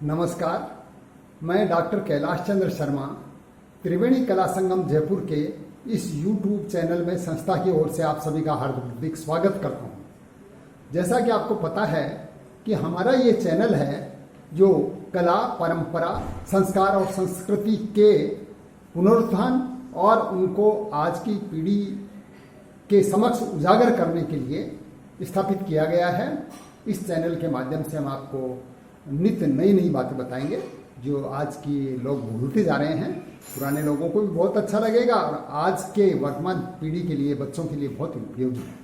नमस्कार। मैं डॉक्टर कैलाश चंद्र शर्मा त्रिवेणी कला संगम जयपुर के इस YouTube चैनल में संस्था की ओर से आप सभी का हार्दिक स्वागत करता हूँ। जैसा कि आपको पता है कि हमारा ये चैनल है जो कला, परंपरा, संस्कार और संस्कृति के पुनरुत्थान और उनको आज की पीढ़ी के समक्ष उजागर करने के लिए स्थापित किया गया है। इस चैनल के माध्यम से हम आपको नित्य नई नई बातें बताएंगे जो आज की लोग भूलते जा रहे हैं। पुराने लोगों को भी बहुत अच्छा लगेगा और आज के वर्तमान पीढ़ी के लिए, बच्चों के लिए बहुत उपयोगी है।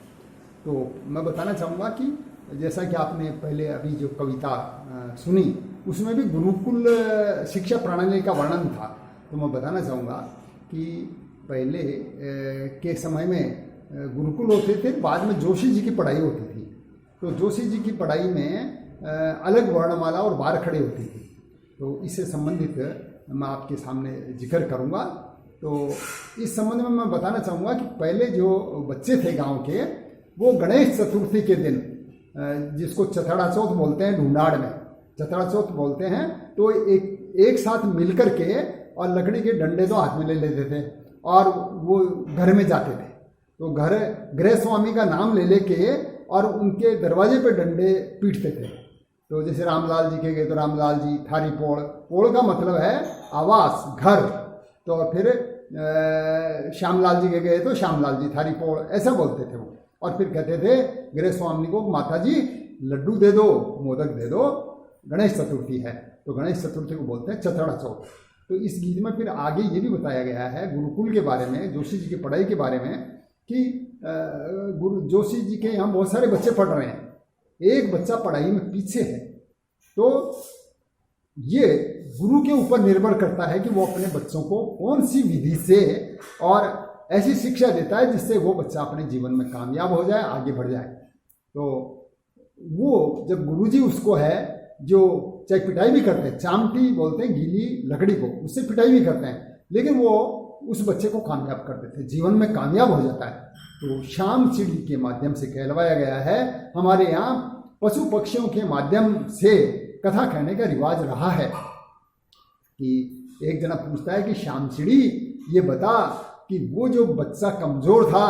तो मैं बताना चाहूँगा कि जैसा कि आपने पहले अभी जो कविता सुनी उसमें भी गुरुकुल शिक्षा प्रणाली का वर्णन था। तो मैं बताना चाहूँगा कि पहले के समय में गुरुकुल होते थे, बाद में जोशी जी की पढ़ाई होती थी। तो जोशी जी की पढ़ाई में अलग वर्णमाला और बार खड़े होती थी। तो इससे संबंधित मैं आपके सामने जिक्र करूंगा। तो इस संबंध में मैं बताना चाहूँगा कि पहले जो बच्चे थे गांव के, वो गणेश चतुर्थी के दिन, जिसको चथड़ा चौथ बोलते हैं, ढूंढाड़ में चथड़ा चौथ बोलते हैं, तो एक साथ मिलकर के और लकड़ी के डंडे तो हाथ में ले लेते थे और वो घर में जाते थे। तो घर गृह स्वामी का नाम ले लेके और उनके दरवाजे पे डंडे पीटते थे। तो जैसे रामलाल जी के गए तो रामलाल जी, थारी पोड़, पोड़ का मतलब है आवास, घर। तो फिर श्यामलाल जी के गए तो श्यामलाल जी, थारी पोड़, ऐसा बोलते थे वो। और फिर कहते थे गृह स्वामी को, माता जी लड्डू दे दो, मोदक दे दो, गणेश चतुर्थी है। तो गणेश चतुर्थी को बोलते हैं चथड़ा चौथ। तो इस गीत में फिर आगे ये भी बताया गया है गुरुकुल के बारे में, जोशी जी की पढ़ाई के बारे में, कि गुरु जोशी जी के यहाँ बहुत सारे बच्चे पढ़ रहे हैं, एक बच्चा पढ़ाई में पीछे है। तो ये गुरु के ऊपर निर्भर करता है कि वो अपने बच्चों को कौन सी विधि से और ऐसी शिक्षा देता है जिससे वो बच्चा अपने जीवन में कामयाब हो जाए, आगे बढ़ जाए। तो वो जब गुरुजी उसको है जो चाहे पिटाई भी करते हैं, चामटी बोलते हैं गीली लकड़ी को, उससे पिटाई भी करते हैं, लेकिन वो उस बच्चे को कामयाब कर देते हैं, जीवन में कामयाब हो जाता है। तो शाम चिड़ी के माध्यम से कहलवाया गया है। हमारे यहाँ पशु पक्षियों के माध्यम से कथा कहने का रिवाज रहा है कि एक जना पूछता है कि शाम चिड़ी ये बता कि वो जो बच्चा कमजोर था,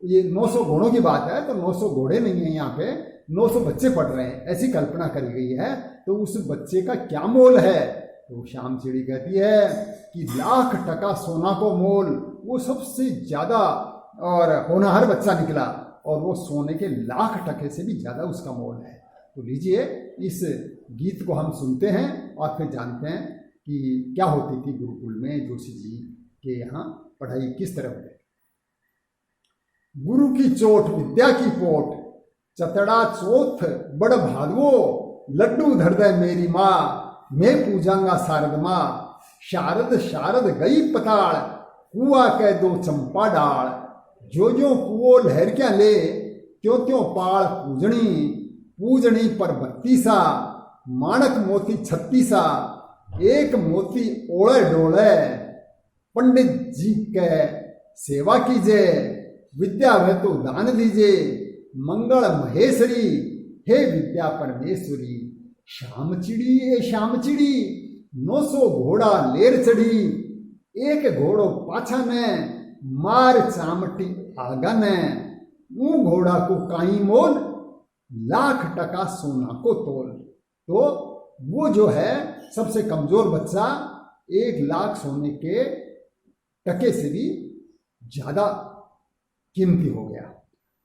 ये 900 घोड़ों की बात है, तो 900 घोड़े नहीं है यहाँ पे, 900 बच्चे पढ़ रहे हैं, ऐसी कल्पना करी गई है। तो उस बच्चे का क्या मोल है? तो शाम चिड़ी कहती है कि $1,00,000 सोना को मोल। वो सबसे ज्यादा और होनहार बच्चा निकला और वो सोने के $1,00,000 से भी ज्यादा उसका मोल है। तो लीजिए इस गीत को हम सुनते हैं और फिर जानते हैं कि क्या होती थी गुरुकुल में, जोशी जी के यहाँ पढ़ाई किस तरह होती। गुरु की चोट विद्या की पोट, चतड़ा चौथ बड़ भादवो, लड्डू धर दे मेरी माँ, मैं पूजांगा शारद माँ। शारद शारद गई पताड़, कुआ कह दो चंपा डाल, जो जो कुओ लहर क्या ले, त्यों त्यों पाड़ पूजनी, पूजनी पर 32, माणक मोती 36, एक मोती ओढ़े डोले, पंडित जी के सेवा कीजिए, विद्या है तो दान दीजिए, मंगल महेश्वरी हे विद्या परमेश्वरी। श्याम चिड़ी ए श्याम चिड़ी, 900 घोड़ा लेर चढ़ी, एक घोड़ो पाछा ने, मार चामटी आगा ने, ऊ घोड़ा को काई मोल, $1,00,000 सोना को तोल। तो वो जो है सबसे कमजोर बच्चा 1,00,000 सोने के टके से भी ज्यादा कीमती हो गया।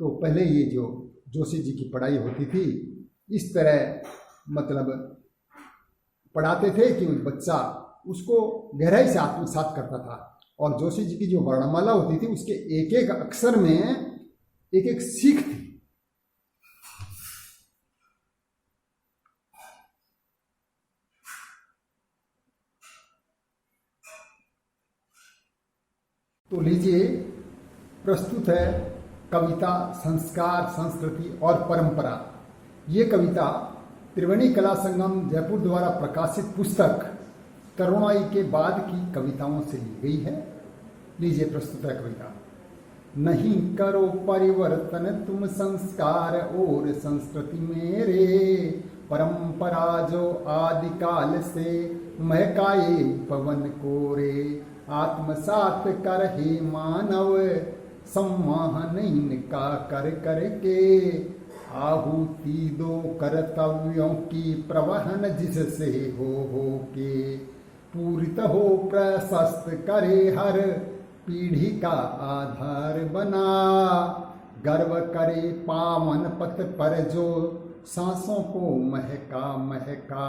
तो पहले ये जो जोशी जी की पढ़ाई होती थी, इस तरह मतलब पढ़ाते थे कि बच्चा उसको गहराई से आत्मसात करता था। और जोशी जी की जो वर्णमाला होती थी उसके एक एक अक्षर में एक एक सीख थी। तो लीजिए प्रस्तुत है कविता संस्कार, संस्कृति और परंपरा। ये कविता त्रिवेणी कला संगम जयपुर द्वारा प्रकाशित पुस्तक करुणाई के बाद की कविताओं से ली गई है। लीजिए प्रस्तुत है कविता। नहीं करो परिवर्तन तुम संस्कार और संस्कृति मेरे, परंपरा जो आदिकाल से महकाए पवन कोरे, आत्मसात कर हे मानव सम्मान इनका कर करके, आहुति दो कर्तव्यों की प्रवहन जिससे हो के, पूरित हो प्रशस्त करे हर पीढ़ी का आधार बना, गर्व करे पावन पथ पर जो सांसों को महका महका,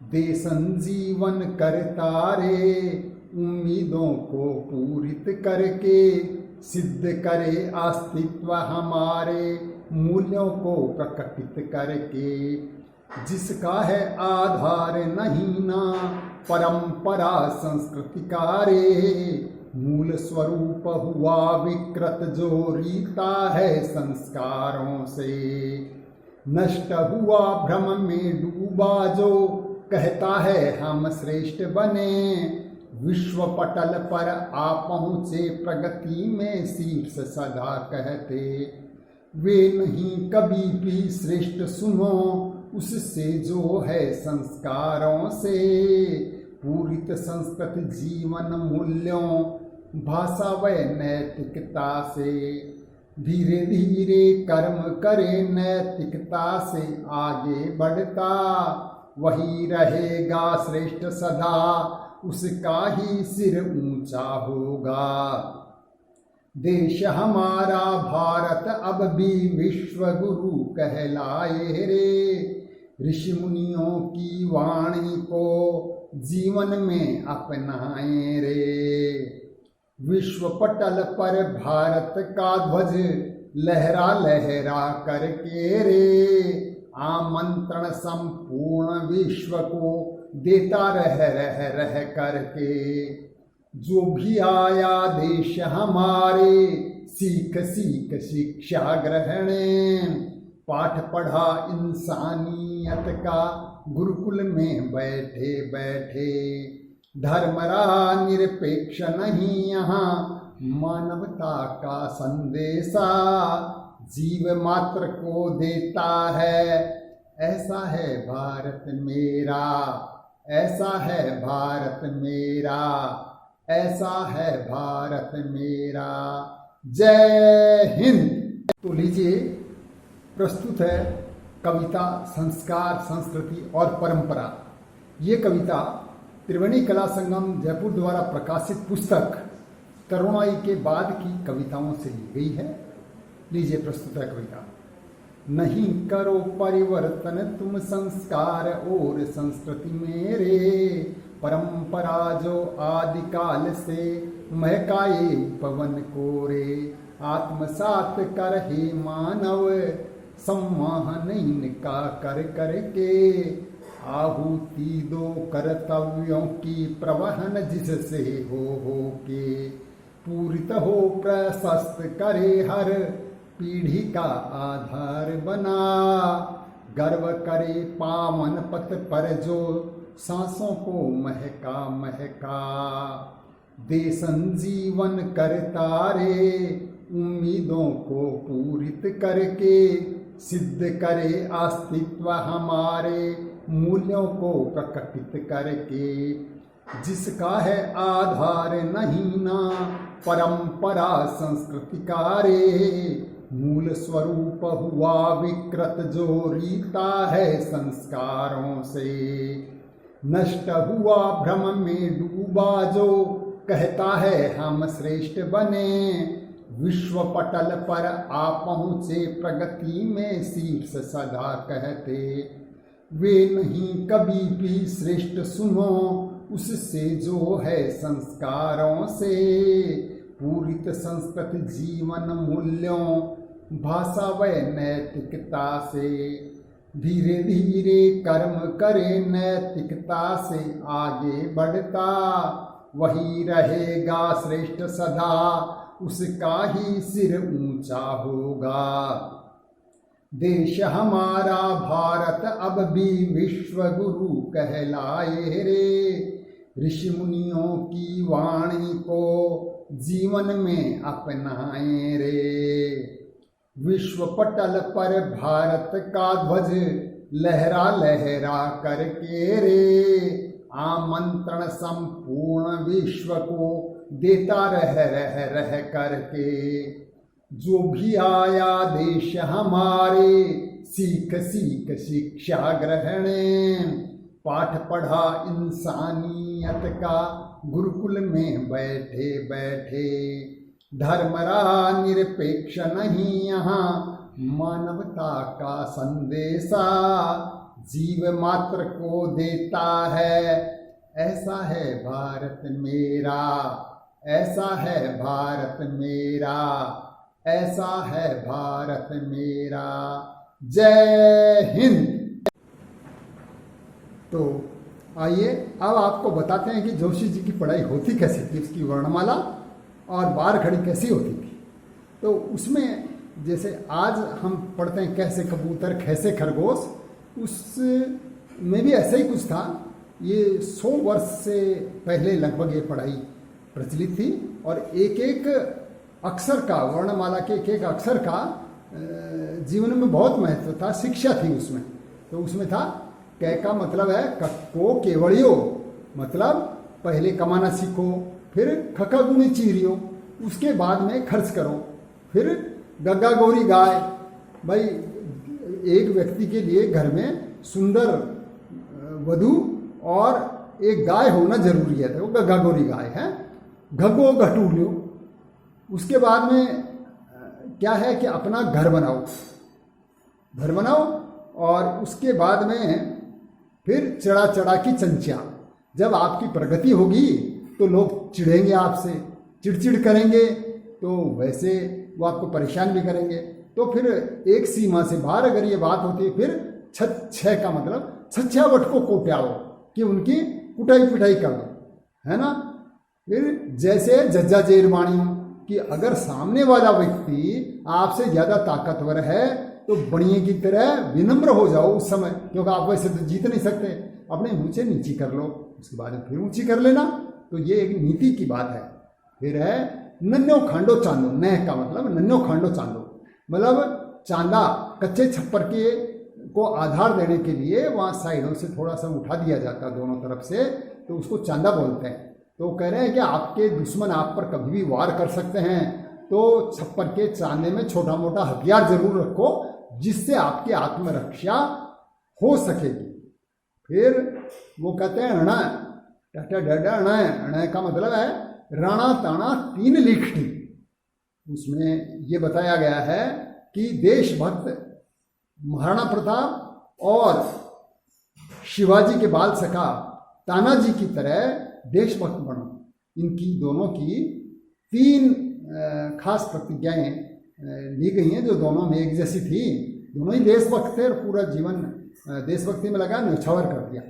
दे संजीवन करता रे उम्मीदों को पूरित करके, सिद्ध करे अस्तित्व हमारे मूल्यों को प्रकटित करके, जिसका है आधार नहीं ना परंपरा संस्कृति का रे, मूल स्वरूप हुआ विकृत जो रीता है संस्कारों से, नष्ट हुआ भ्रम में डूबा जो कहता है हम श्रेष्ठ बने, विश्व पटल पर आ पहुँचे प्रगति में शीर्ष सदा कहते, वे नहीं कभी भी श्रेष्ठ सुनो उससे जो है संस्कारों से, पूरित संस्कृत जीवन मूल्यों भाषा व नैतिकता से, धीरे धीरे कर्म करे नैतिकता से आगे बढ़ता, वही रहेगा श्रेष्ठ सदा उसका ही सिर ऊंचा होगा। देश हमारा भारत अब भी विश्व गुरु कहलाए रे, ऋषि मुनियों की वाणी को जीवन में अपनाए रे, विश्व पटल पर भारत का ध्वज लहरा लहरा करके रे, आमंत्रण संपूर्ण विश्व को देता रह करके, जो भी आया देश हमारे सीख सीख शिक्षा ग्रहण, पाठ पढ़ा इंसानियत का गुरुकुल में बैठे बैठे, धर्म रहा निरपेक्ष नहीं यहाँ मानवता का संदेशा, जीव मात्र को देता है ऐसा है भारत मेरा, ऐसा है भारत मेरा, ऐसा है भारत मेरा। जय हिंद। तो लीजिए प्रस्तुत है कविता संस्कार संस्कृति और परंपरा। ये कविता त्रिवेणी कला संगम जयपुर द्वारा प्रकाशित पुस्तक करुणाई के बाद की कविताओं से ली गई है। लीजिए प्रस्तुत है कविता। नहीं करो परिवर्तन तुम संस्कार और संस्कृति मेरे, परंपरा जो आदिकाल से महकाए पवन कोरे, आत्मसात कर हे मानव सम्मान इनका कर करके, आहुति दो कर्तव्यों की प्रवहन जिससे हो के, पूरित हो प्रशस्त करे हर पीढ़ी का आधार बना, गर्व करे पावन पथ पर जो सांसों को महका महका, दे संजीवन करता रे उम्मीदों को पूरित करके, सिद्ध करे अस्तित्व हमारे मूल्यों को प्रकटित करके, जिसका है आधार नहीं ना परंपरा संस्कृति का रे, मूल स्वरूप हुआ विकृत जो रीता है संस्कारों से, नष्ट हुआ भ्रम में डूबा जो कहता है हम श्रेष्ठ बने, विश्व पटल पर आ पहुँचे प्रगति में शीर्ष सदा कहते, वे नहीं कभी भी श्रेष्ठ सुनो उससे जो है संस्कारों से, पूरित संस्कृत जीवन मूल्यों भाषा व नैतिकता से, धीरे धीरे कर्म करे नैतिकता से आगे बढ़ता, वही रहेगा श्रेष्ठ सदा उसका ही सिर ऊंचा होगा। देश हमारा भारत अब भी विश्व गुरु कहलाए रे, ऋषि मुनियों की वाणी को जीवन में अपनाए रे, विश्व पटल पर भारत का ध्वज लहरा लहरा करके रे, आमंत्रण संपूर्ण विश्व को देता रह करके। जो भी आया देश हमारे, सीख सीख शिक्षा ग्रहण, पाठ पढ़ा इंसानियत का गुरुकुल में बैठे बैठे। धर्म रहा निरपेक्ष नहीं यहाँ, मानवता का संदेशा जीव मात्र को देता है। ऐसा है भारत मेरा, ऐसा है भारत मेरा, ऐसा है भारत मेरा। जय हिंद। तो आइए अब आपको बताते हैं कि जोशी जी की पढ़ाई होती कैसी थी, उसकी वर्णमाला और बार खड़ी कैसी होती थी। तो उसमें जैसे आज हम पढ़ते हैं कैसे कबूतर कैसे खरगोश, उसमें भी ऐसा ही कुछ था। ये 100 वर्ष से पहले लगभग ये पढ़ाई प्रचलित थी और एक एक अक्षर का, वर्णमाला के एक एक अक्षर का जीवन में बहुत महत्व था, शिक्षा थी उसमें। तो उसमें था कै का मतलब है कक्को केवड़ियो, मतलब पहले कमाना सीखो, फिर खका गुणी चीरियो, उसके बाद में खर्च करो, फिर गग्गा गौरी गाय। भाई एक व्यक्ति के लिए घर में सुंदर वधू और एक गाय होना जरूरी है, तो वो गग्गा गौरी गाय है। घगो घटूलियो, उसके बाद में क्या है कि अपना घर बनाओ और उसके बाद में फिर चढ़ा चढ़ा की चंचिया। जब आपकी प्रगति होगी तो लोग चिढ़ेंगे आपसे, चिड़चिड़ करेंगे, तो वैसे वो आपको परेशान भी करेंगे। तो फिर एक सीमा से बाहर अगर ये बात होती है, फिर छः का मतलब छछ्यावट को कोट्याओ, कि उनकी कुटाई पिटाई कर दो, है ना। फिर जैसे जज्जा जेरवाणियों, कि अगर सामने वाला व्यक्ति आपसे ज़्यादा ताकतवर है तो बढ़िया की तरह विनम्र हो जाओ उस समय, क्योंकि आप वैसे तो जीत नहीं सकते। अपने ऊंचे नीची कर लो, उसके बाद फिर ऊंची कर लेना। तो ये एक नीति की बात है। फिर है नन्नो खांडो चांदो, नह का मतलब नन्नो खांडो चांदो, मतलब चांदा कच्चे छप्पर के को आधार देने के लिए वहाँ साइडों से थोड़ा सा उठा दिया जाता है दोनों तरफ से, तो उसको चांदा बोलते हैं। तो कह रहे हैं कि आपके दुश्मन आप पर कभी भी वार कर सकते हैं, तो छप्पर के चांदे में छोटा मोटा हथियार जरूर रखो, जिससे आपकी आत्मरक्षा हो सकेगी। फिर वो कहते हैं अण, अण का मतलब है राणा ताना 3 लिखटी। उसमें ये बताया गया है कि देशभक्त महाराणा प्रताप और शिवाजी के बाल सखा तानाजी की तरह देशभक्त बनो। इनकी दोनों की 3 खास प्रतिज्ञाएं ली गई हैं, जो दोनों में एक जैसी थी। दोनों ही देशभक्त थे और पूरा जीवन देशभक्ति में लगा, न्यौछावर कर दिया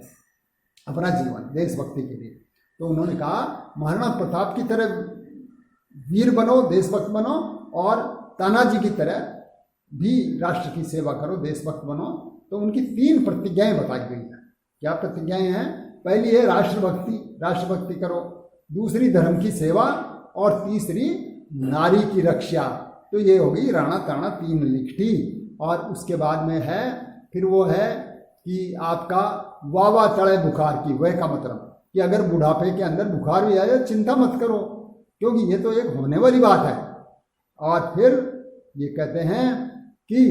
अपना जीवन देशभक्ति के लिए। तो उन्होंने कहा महाराणा प्रताप की तरह वीर बनो, देशभक्त बनो, और तानाजी की तरह भी राष्ट्र की सेवा करो, देशभक्त बनो। तो उनकी 3 प्रतिज्ञाएं बताई गई हैं। क्या प्रतिज्ञाएं हैं? पहली है राष्ट्रभक्ति करो, दूसरी धर्म की सेवा, और तीसरी नारी की रक्षा। तो ये होगी राणा ताना 3 लिखटी। और उसके बाद में है फिर वो है कि आपका वावा तड़े बुखार की, वह का मतलब कि अगर बुढ़ापे के अंदर बुखार भी आ जाए चिंता मत करो, क्योंकि ये तो एक होने वाली बात है। और फिर ये कहते हैं कि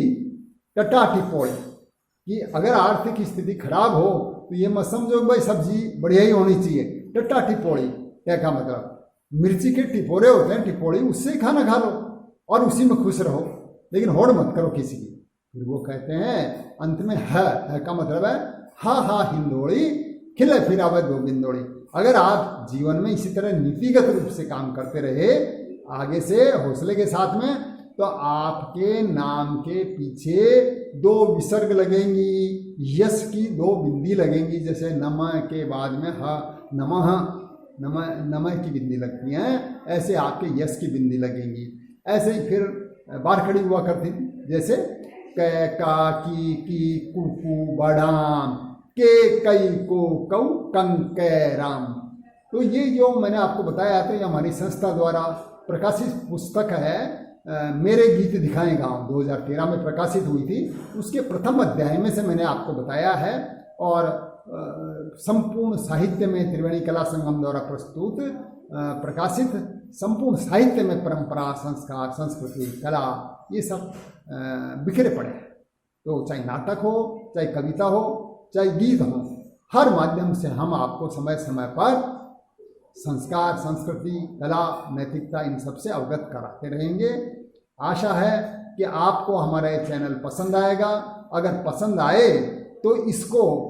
टटा टिपोई, कि अगर आर्थिक स्थिति खराब हो तो ये मत समझो भाई सब्जी बढ़िया ही होनी चाहिए। टट्टा टिपोड़ी क्या का मतलब मिर्ची के टिपोरे होते हैं, टिपोड़ी, उससे खाना खा लो और उसी में खुश रहो, लेकिन होड़ मत करो किसी की। फिर वो कहते हैं अंत में है का मतलब है हा हिंदोड़ी खिले फिरावे 2 बिंदोड़ी। अगर आप जीवन में इसी तरह नीतिगत रूप से काम करते रहे आगे से हौसले के साथ में, तो आपके नाम के पीछे 2 विसर्ग लगेंगी, यश की 2 बिंदी लगेंगी। जैसे नमः के बाद में नमः की बिंदी लगती हैं, ऐसे आपके यश की बिंदी लगेंगी। ऐसे ही फिर बारखड़ी हुआ करती थी, जैसे कै का की कुकू बड़ाम के कई को कऊ कंकै राम। तो ये जो मैंने आपको बताया, तो ये हमारी संस्था द्वारा प्रकाशित पुस्तक है, मेरे गीत दिखाएं गाँव 2013 में प्रकाशित हुई थी, उसके प्रथम अध्याय में से मैंने आपको बताया है। और संपूर्ण साहित्य में त्रिवेणी कला संगम द्वारा प्रस्तुत प्रकाशित संपूर्ण साहित्य में परंपरा, संस्कार, संस्कृति, कला ये सब बिखरे पड़े हैं। तो चाहे नाटक हो, चाहे कविता हो, चाहे गीत हो, हर माध्यम से हम आपको समय समय पर संस्कार, संस्कृति, कला, नैतिकता इन सबसे अवगत कराते रहेंगे। आशा है कि आपको हमारा ये चैनल पसंद आएगा। अगर पसंद आए तो इसको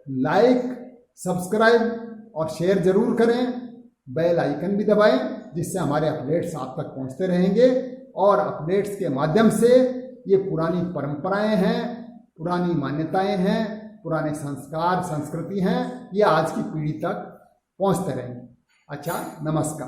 लाइक, सब्सक्राइब और शेयर जरूर करें। बेल आइकन भी दबाएं, जिससे हमारे अपडेट्स आप तक पहुंचते रहेंगे। और अपडेट्स के माध्यम से ये पुरानी परंपराएं हैं, पुरानी मान्यताएं हैं, पुराने संस्कार, संस्कृति हैं, ये आज की पीढ़ी तक पहुंचते रहेंगे। अच्छा, नमस्कार।